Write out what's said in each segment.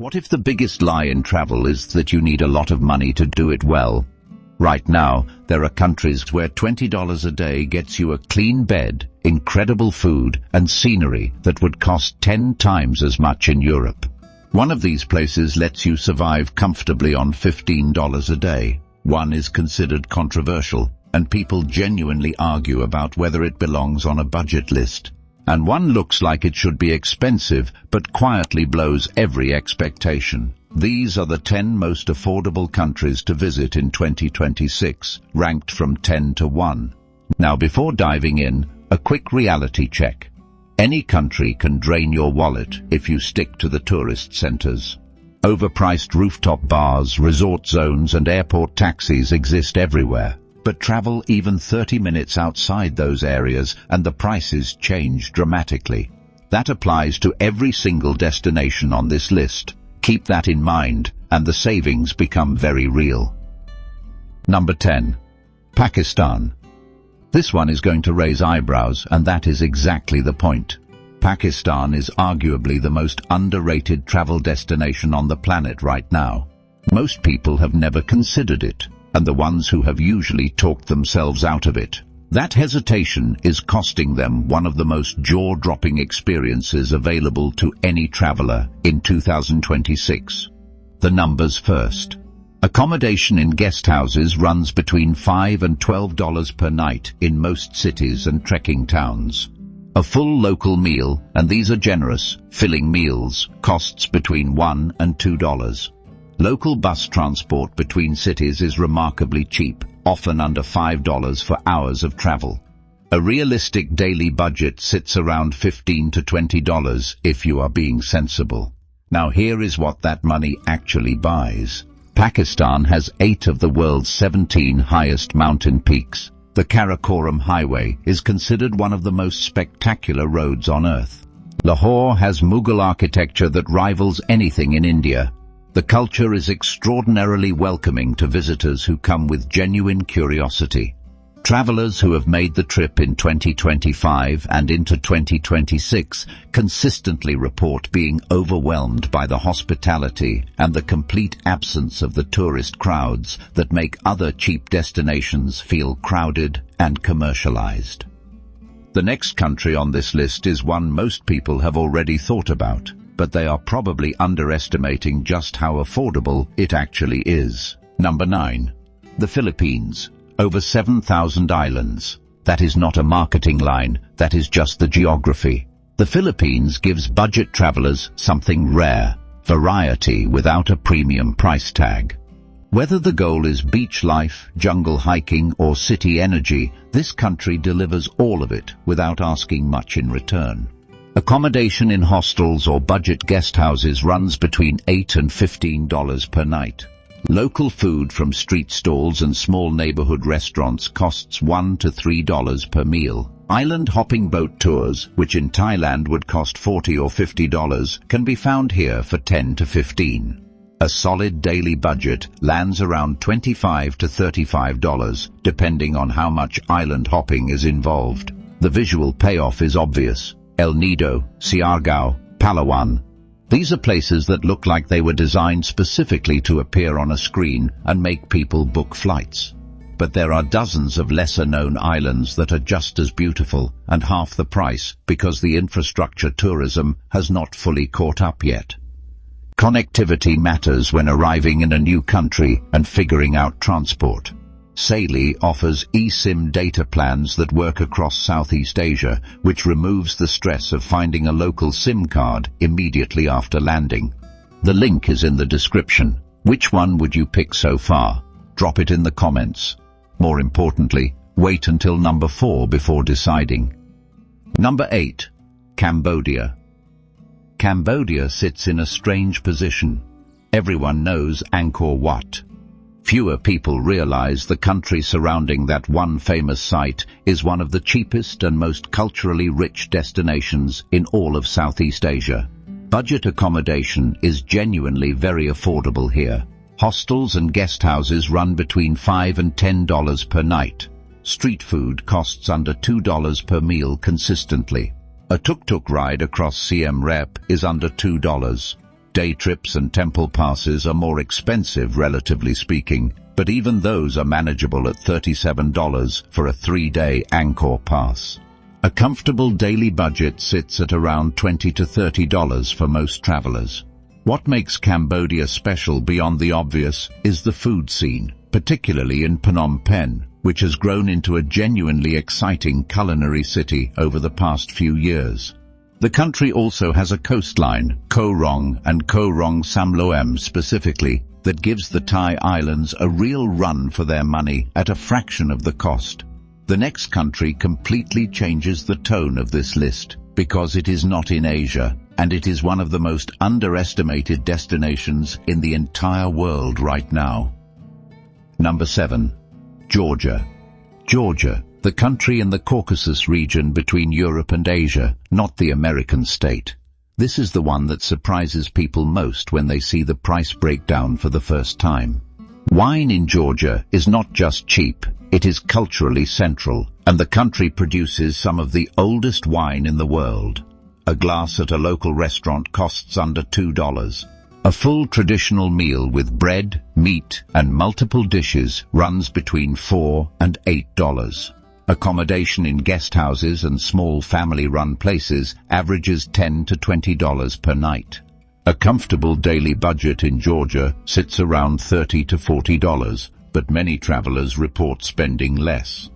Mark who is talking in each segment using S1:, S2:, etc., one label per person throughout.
S1: What if the biggest lie in travel is that you need a lot of money to do it well? Right now, there are countries where $20 a day gets you a clean bed, incredible food, and scenery that would cost 10 times as much in Europe. One of these places lets you survive comfortably on $15 a day. One is considered controversial, and people genuinely argue about whether it belongs on a budget list. And one looks like it should be expensive, but quietly blows every expectation. These are the 10 most affordable countries to visit in 2026, ranked from 10 to 1. Now, before diving in, a quick reality check. Any country can drain your wallet if you stick to the tourist centers. Overpriced rooftop bars, resort zones, and airport taxis exist everywhere. But travel even 30 minutes outside those areas and the prices change dramatically. That applies to every single destination on this list. Keep that in mind, and the savings become very real. Number 10. Pakistan. This one is going to raise eyebrows, and that is exactly the point. Pakistan is arguably the most underrated travel destination on the planet right now. Most people have never considered it, and the ones who have usually talked themselves out of it. That hesitation is costing them one of the most jaw-dropping experiences available to any traveler in 2026. The numbers first. Accommodation in guest houses runs between $5 and $12 per night in most cities and trekking towns. A full local meal, and these are generous, filling meals, costs between $1 and $2. Local bus transport between cities is remarkably cheap, often under $5 for hours of travel. A realistic daily budget sits around $15 to $20 if you are being sensible. Now here is what that money actually buys. Pakistan has 8 of the world's 17 highest mountain peaks. The Karakoram Highway is considered one of the most spectacular roads on earth. Lahore has Mughal architecture that rivals anything in India. The culture is extraordinarily welcoming to visitors who come with genuine curiosity. Travelers who have made the trip in 2025 and into 2026 consistently report being overwhelmed by the hospitality and the complete absence of the tourist crowds that make other cheap destinations feel crowded and commercialized. The next country on this list is one most people have already thought about, but they are probably underestimating just how affordable it actually is. Number 9. The Philippines. Over 7,000 islands. That is not a marketing line, that is just the geography. The Philippines gives budget travelers something rare, variety without a premium price tag. Whether the goal is beach life, jungle hiking, or city energy, this country delivers all of it without asking much in return. Accommodation in hostels or budget guest houses runs between $8 and $15 per night. Local food from street stalls and small neighborhood restaurants costs $1 to $3 per meal. Island hopping boat tours, which in Thailand would cost $40 or $50, can be found here for $10 to $15. A solid daily budget lands around $25 to $35, depending on how much island hopping is involved. The visual payoff is obvious. El Nido, Siargao, Palawan. These are places that look like they were designed specifically to appear on a screen and make people book flights. But there are dozens of lesser-known islands that are just as beautiful and half the price because the infrastructure tourism has not fully caught up yet. Connectivity matters when arriving in a new country and figuring out transport. Saili offers eSIM data plans that work across Southeast Asia, which removes the stress of finding a local SIM card immediately after landing. The link is in the description. Which one would you pick so far? Drop it in the comments. More importantly, wait until number 4 before deciding. Number 8. Cambodia. Cambodia sits in a strange position. Everyone knows Angkor Wat. Fewer people realize the country surrounding that one famous site is one of the cheapest and most culturally rich destinations in all of Southeast Asia. Budget accommodation is genuinely very affordable here. Hostels and guest houses run between $5 and $10 per night. Street food costs under $2 per meal consistently. A tuk-tuk ride across Siem Reap is under $2. Day trips and temple passes are more expensive, relatively speaking, but even those are manageable at $37 for a 3-day Angkor pass. A comfortable daily budget sits at around $20 to $30 for most travelers. What makes Cambodia special beyond the obvious is the food scene, particularly in Phnom Penh, which has grown into a genuinely exciting culinary city over the past few years. The country also has a coastline, Koh Rong and Koh Rong Samloem specifically, that gives the Thai islands a real run for their money at a fraction of the cost. The next country completely changes the tone of this list, because it is not in Asia, and it is one of the most underestimated destinations in the entire world right now. Number 7. Georgia. Georgia, the country in the Caucasus region between Europe and Asia, not the American state. This is the one that surprises people most when they see the price breakdown for the first time. Wine in Georgia is not just cheap, it is culturally central, and the country produces some of the oldest wine in the world. A glass at a local restaurant costs under $2. A full traditional meal with bread, meat, and multiple dishes runs between $4 and $8. Accommodation in guest houses and small family-run places averages $10 to $20 per night. A comfortable daily budget in Georgia sits around $30 to $40, but many travelers report spending less.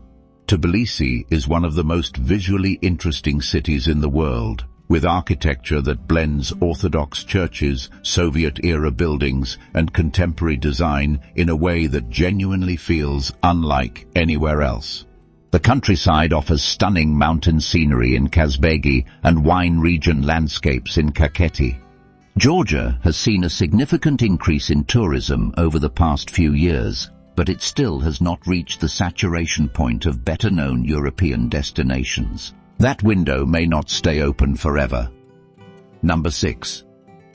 S1: Tbilisi is one of the most visually interesting cities in the world, with architecture that blends Orthodox churches, Soviet-era buildings, and contemporary design in a way that genuinely feels unlike anywhere else. The countryside offers stunning mountain scenery in Kazbegi and wine region landscapes in Kakheti. Georgia has seen a significant increase in tourism over the past few years, but it still has not reached the saturation point of better-known European destinations. That window may not stay open forever. Number 6.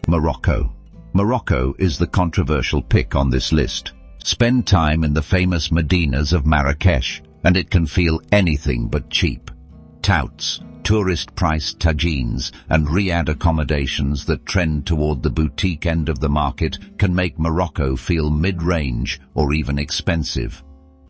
S1: Morocco. Morocco is the controversial pick on this list. Spend time in the famous Medinas of Marrakesh, and it can feel anything but cheap. Touts, tourist-priced tagines, and riad accommodations that trend toward the boutique end of the market can make Morocco feel mid-range or even expensive.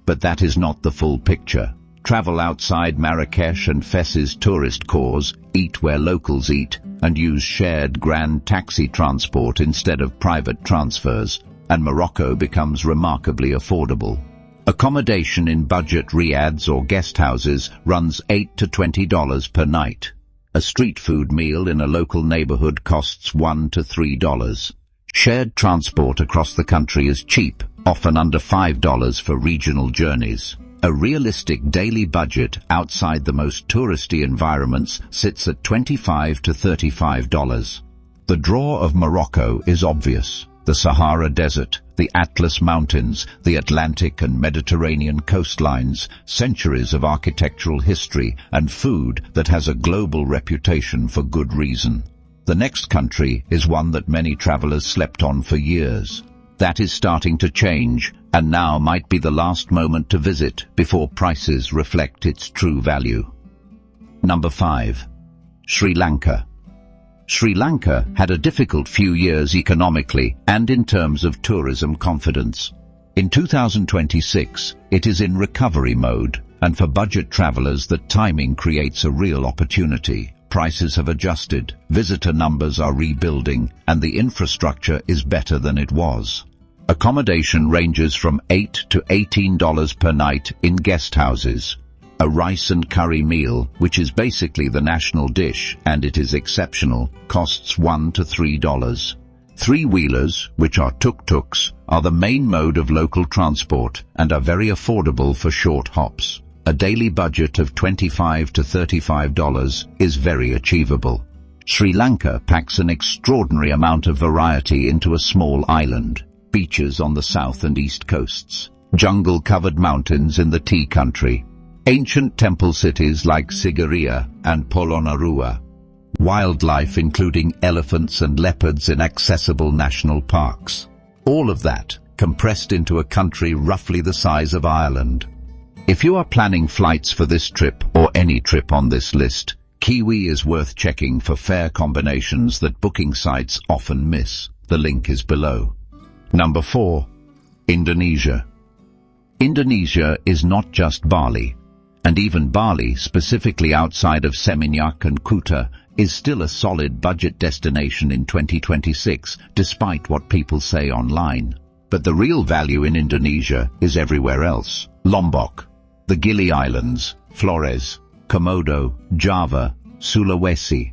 S1: But that is not the full picture. Travel outside Marrakesh and Fez's tourist cores, eat where locals eat, and use shared grand taxi transport instead of private transfers, and Morocco becomes remarkably affordable. Accommodation in budget riads or guest houses runs $8 to $20 per night. A street food meal in a local neighborhood costs $1 to $3. Shared transport across the country is cheap, often under $5 for regional journeys. A realistic daily budget outside the most touristy environments sits at $25 to $35. The draw of Morocco is obvious. The Sahara Desert, the Atlas Mountains, the Atlantic and Mediterranean coastlines, centuries of architectural history, and food that has a global reputation for good reason. The next country is one that many travelers slept on for years. That is starting to change, and now might be the last moment to visit before prices reflect its true value. Number 5. Sri Lanka. Sri Lanka had a difficult few years economically and in terms of tourism confidence. In 2026, it is in recovery mode, and for budget travelers that timing creates a real opportunity. Prices have adjusted, visitor numbers are rebuilding, and the infrastructure is better than it was. Accommodation ranges from $8 to $18 per night in guest houses. A rice and curry meal, which is basically the national dish, and it is exceptional, costs $1 to $3. Three-wheelers, which are tuk-tuks, are the main mode of local transport and are very affordable for short hops. A daily budget of $25 to $35 is very achievable. Sri Lanka packs an extraordinary amount of variety into a small island. Beaches on the south and east coasts, jungle-covered mountains in the tea country, ancient temple cities like Sigiriya and Polonnaruwa, wildlife including elephants and leopards in accessible national parks. All of that compressed into a country roughly the size of Ireland. If you are planning flights for this trip or any trip on this list, Kiwi is worth checking for fare combinations that booking sites often miss. The link is below. Number 4. Indonesia. Indonesia is not just Bali, and even Bali, specifically outside of Seminyak and Kuta, is still a solid budget destination in 2026, despite what people say online. But the real value in Indonesia is everywhere else. Lombok, the Gili Islands, Flores, Komodo, Java, Sulawesi.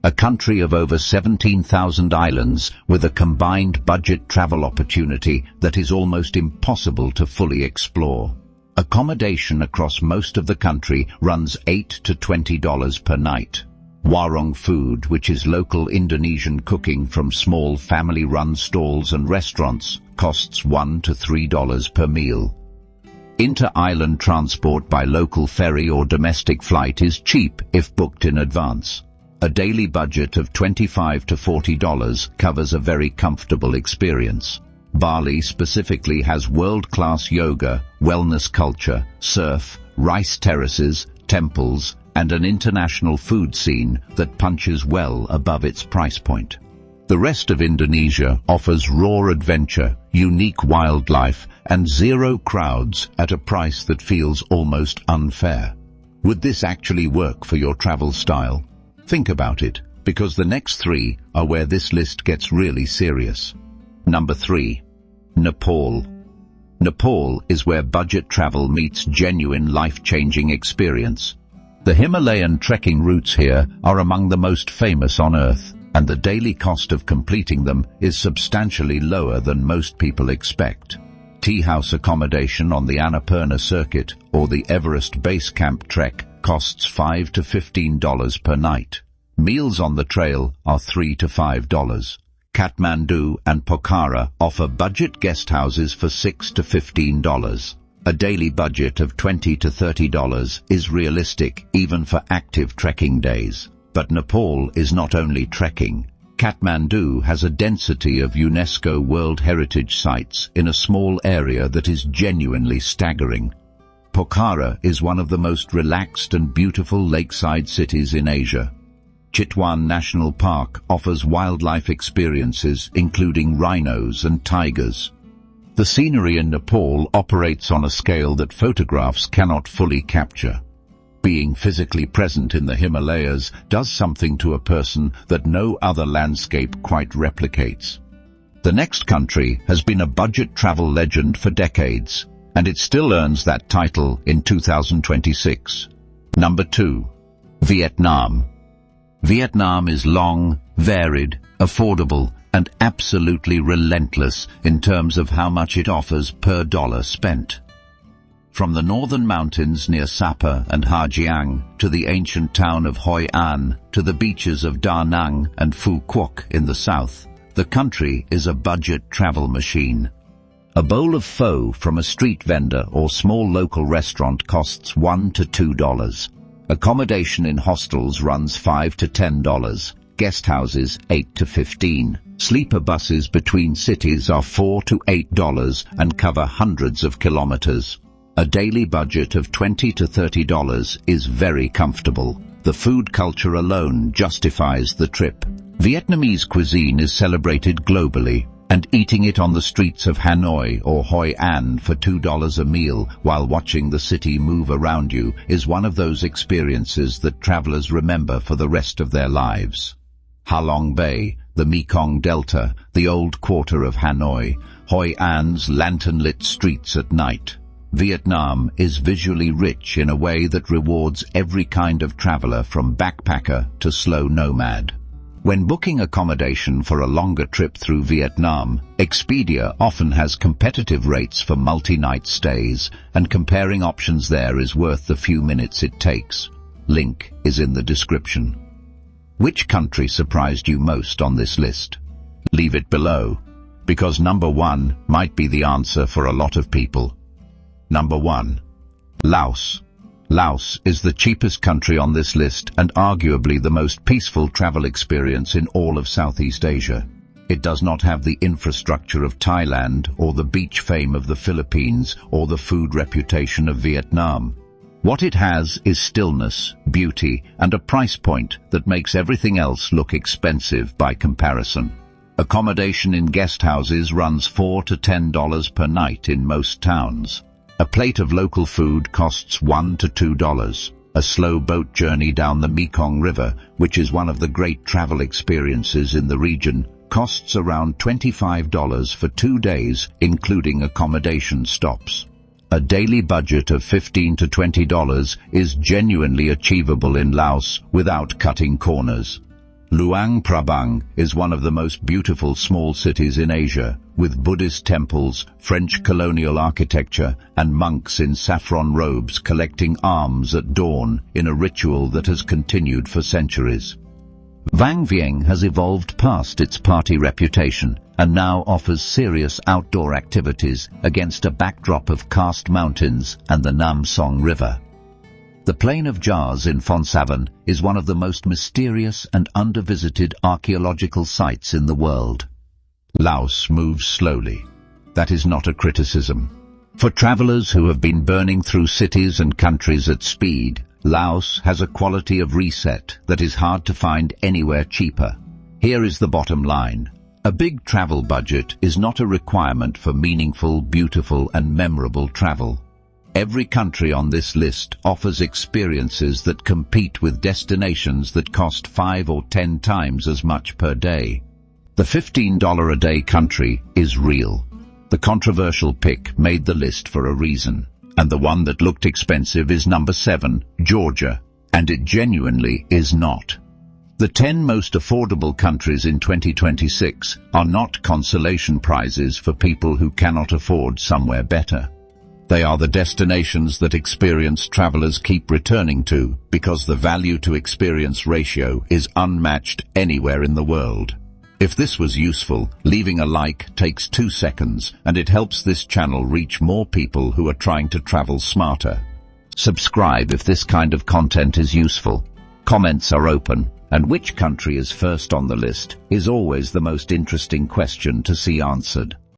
S1: A country of over 17,000 islands with a combined budget travel opportunity that is almost impossible to fully explore. Accommodation across most of the country runs $8 to $20 per night. Warung food, which is local Indonesian cooking from small family-run stalls and restaurants, costs $1 to $3 per meal. Inter-island transport by local ferry or domestic flight is cheap if booked in advance. A daily budget of $25 to $40 covers a very comfortable experience. Bali specifically has world-class yoga, wellness culture, surf, rice terraces, temples, and an international food scene that punches well above its price point. The rest of Indonesia offers raw adventure, unique wildlife, and zero crowds at a price that feels almost unfair. Would this actually work for your travel style? Think about it, because the next 3 are where this list gets really serious. Number 3. Nepal. Nepal is where budget travel meets genuine life-changing experience. The Himalayan trekking routes here are among the most famous on Earth, and the daily cost of completing them is substantially lower than most people expect. Tea house accommodation on the Annapurna circuit or the Everest Base Camp trek costs $5 to $15 per night. Meals on the trail are $3 to $5. Kathmandu and Pokhara offer budget guest houses for $6 to $15. A daily budget of $20 to $30 is realistic even for active trekking days. But Nepal is not only trekking. Kathmandu has a density of UNESCO World Heritage Sites in a small area that is genuinely staggering. Pokhara is one of the most relaxed and beautiful lakeside cities in Asia. Chitwan National Park offers wildlife experiences including rhinos and tigers. The scenery in Nepal operates on a scale that photographs cannot fully capture. Being physically present in the Himalayas does something to a person that no other landscape quite replicates. The next country has been a budget travel legend for decades, and it still earns that title in 2026. Number 2. Vietnam. Vietnam is long, varied, affordable, and absolutely relentless in terms of how much it offers per dollar spent. From the northern mountains near Sapa and Ha Giang to the ancient town of Hoi An to the beaches of Da Nang and Phu Quoc in the south, the country is a budget travel machine. A bowl of pho from a street vendor or small local restaurant costs $1 to $2. Accommodation in hostels runs $5 to $10. Guest houses $8 to $15. Sleeper buses between cities are $4 to $8 and cover hundreds of kilometers. A daily budget of $20 to $30 is very comfortable. The food culture alone justifies the trip. Vietnamese cuisine is celebrated globally, and eating it on the streets of Hanoi or Hoi An for $2 a meal while watching the city move around you is one of those experiences that travelers remember for the rest of their lives. Ha Long Bay, the Mekong Delta, the old quarter of Hanoi, Hoi An's lantern-lit streets at night. Vietnam is visually rich in a way that rewards every kind of traveler from backpacker to slow nomad. When booking accommodation for a longer trip through Vietnam, Expedia often has competitive rates for multi-night stays, and comparing options there is worth the few minutes it takes. Link is in the description. Which country surprised you most on this list? Leave it below, because number 1 might be the answer for a lot of people. Number 1. Laos. Laos is the cheapest country on this list and arguably the most peaceful travel experience in all of Southeast Asia. It does not have the infrastructure of Thailand or the beach fame of the Philippines or the food reputation of Vietnam. What it has is stillness, beauty, and a price point that makes everything else look expensive by comparison. Accommodation in guest houses runs $4 to $10 per night in most towns. A plate of local food costs $1 to $2. A slow boat journey down the Mekong River, which is one of the great travel experiences in the region, costs around $25 for 2 days, including accommodation stops. A daily budget of $15 to $20 is genuinely achievable in Laos without cutting corners. Luang Prabang is one of the most beautiful small cities in Asia, with Buddhist temples, French colonial architecture, and monks in saffron robes collecting alms at dawn in a ritual that has continued for centuries. Vang Vieng has evolved past its party reputation and now offers serious outdoor activities against a backdrop of karst mountains and the Nam Song River. The Plain of Jars in Phon Savan is one of the most mysterious and undervisited archaeological sites in the world. Laos moves slowly. That is not a criticism. For travelers who have been burning through cities and countries at speed, Laos has a quality of reset that is hard to find anywhere cheaper. Here is the bottom line. A big travel budget is not a requirement for meaningful, beautiful, and memorable travel. Every country on this list offers experiences that compete with destinations that cost 5 or 10 times as much per day. The $15 a day country is real. The controversial pick made the list for a reason. And the one that looked expensive is number 7, Georgia, and it genuinely is not. The 10 most affordable countries in 2026 are not consolation prizes for people who cannot afford somewhere better. They are the destinations that experienced travelers keep returning to because the value-to-experience ratio is unmatched anywhere in the world. If this was useful, leaving a like takes 2 seconds, and it helps this channel reach more people who are trying to travel smarter. Subscribe if this kind of content is useful. Comments are open, and which country is first on the list is always the most interesting question to see answered.